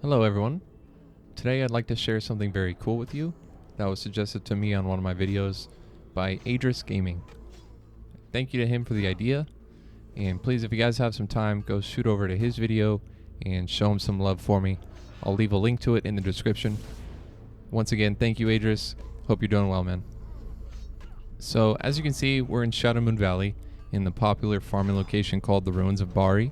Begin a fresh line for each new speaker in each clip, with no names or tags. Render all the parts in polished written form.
Hello everyone. Today I'd like to share something very cool with you that was suggested to me on one of my videos by Aedris Gaming. Thank you to him for the idea, and please, if you guys have some time, go shoot over to his video and show him some love for me. I'll leave a link to it in the description. Once again, thank you Aedris. Hope you're doing well, man. So as you can see, we're in Shadowmoon Valley in the popular farming location called the Ruins of Bari,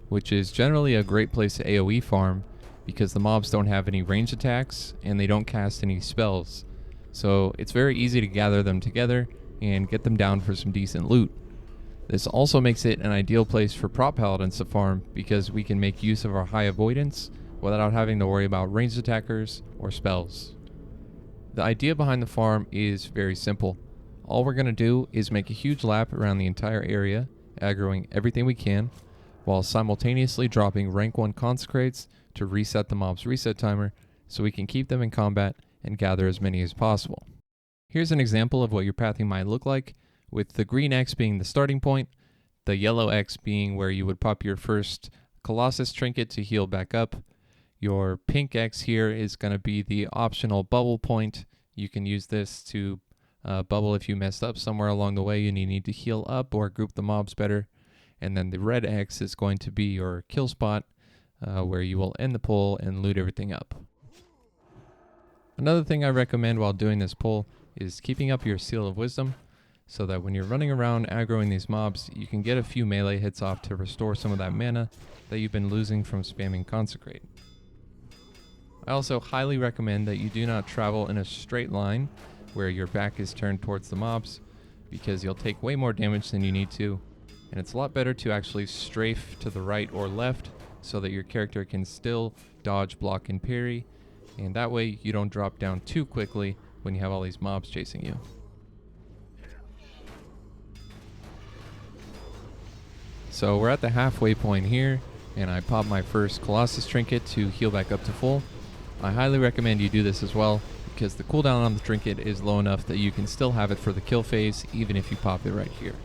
which is generally a great place to AOE farm because the mobs don't have any ranged attacks and they don't cast any spells. So it's very easy to gather them together and get them down for some decent loot. This also makes it an ideal place for prot paladins to farm because we can make use of our high avoidance without having to worry about ranged attackers or spells. The idea behind the farm is very simple. All we're going to do is make a huge lap around the entire area, aggroing everything we can, while simultaneously dropping rank 1 consecrates to reset the mob's reset timer so we can keep them in combat and gather as many as possible. Here's an example of what your pathing might look like, with the green X being the starting point, the yellow X being where you would pop your first Colossus trinket to heal back up. Your pink X here is going to be the optional bubble point. You can use this to bubble if you messed up somewhere along the way and you need to heal up or group the mobs better. And then the red X is going to be your kill spot, where you will end the pull and loot everything up. Another thing I recommend while doing this pull is keeping up your Seal of Wisdom, so that when you're running around aggroing these mobs, you can get a few melee hits off to restore some of that mana that you've been losing from spamming Consecrate. I also highly recommend that you do not travel in a straight line where your back is turned towards the mobs, because you'll take way more damage than you need to, and it's a lot better to actually strafe to the right or left so that your character can still dodge, block, and parry, and that way you don't drop down too quickly when you have all these mobs chasing you. So we're at the halfway point here, and I popped my first Colossus trinket to heal back up to full. I highly recommend you do this as well, because the cooldown on the trinket is low enough that you can still have it for the kill phase even if you pop it right here.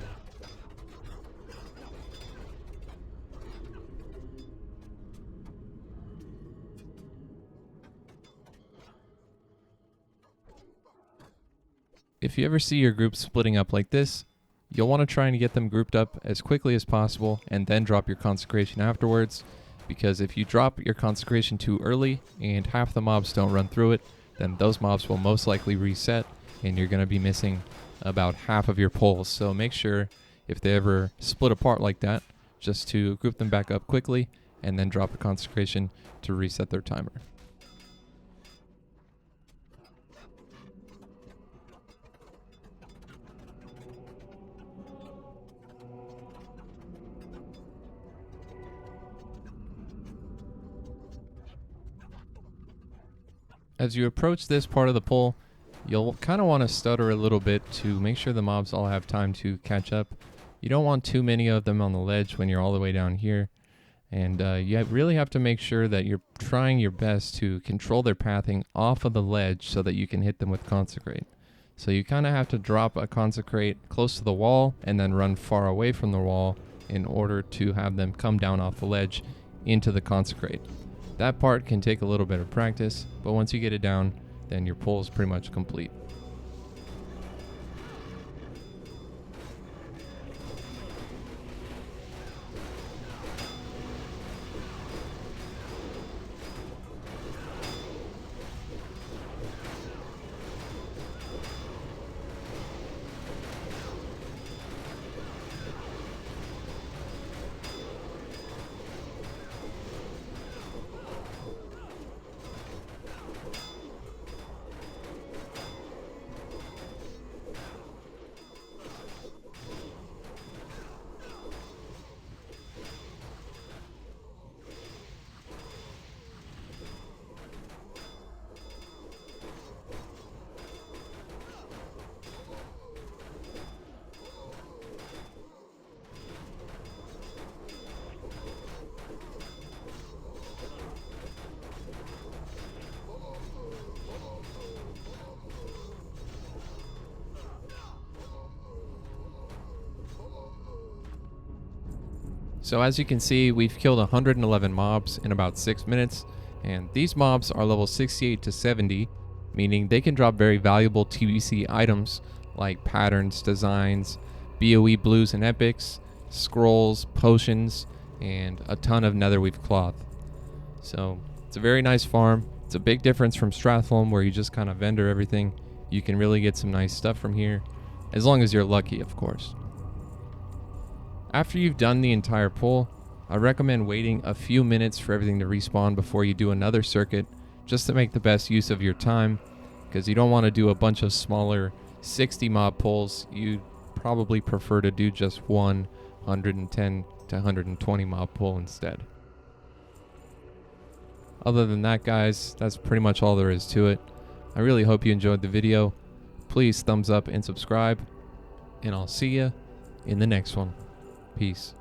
If you ever see your group splitting up like this, you'll want to try and get them grouped up as quickly as possible and then drop your consecration afterwards, because if you drop your consecration too early and half the mobs don't run through it, then those mobs will most likely reset and you're going to be missing about half of your pulls. So make sure, if they ever split apart like that, just to group them back up quickly and then drop a consecration to reset their timer. As you approach this part of the pull, you'll kind of want to stutter a little bit to make sure the mobs all have time to catch up. You don't want too many of them on the ledge when you're all the way down here. And you really have to make sure that you're trying your best to control their pathing off of the ledge so that you can hit them with Consecrate. So you kind of have to drop a Consecrate close to the wall and then run far away from the wall in order to have them come down off the ledge into the Consecrate. That part can take a little bit of practice, but once you get it down, then your pull is pretty much complete. So as you can see, we've killed 111 mobs in about 6 minutes, And these mobs are level 68 to 70, meaning they can drop very valuable TBC items like patterns, designs, BOE blues and epics, scrolls, potions, and a ton of netherweave cloth. So it's a very nice farm. It's a big difference from Stratholme, where you just kind of vendor everything. You can really get some nice stuff from here, as long as you're lucky, of course. After you've done the entire pull, I recommend waiting a few minutes for everything to respawn before you do another circuit, just to make the best use of your time, because you don't want to do a bunch of smaller 60 mob pulls. You probably prefer to do just one 110 to 120 mob pull instead. Other than that, guys, that's pretty much all there is to it. I really hope you enjoyed the video. Please thumbs up and subscribe, and I'll see ya in the next one. Peace.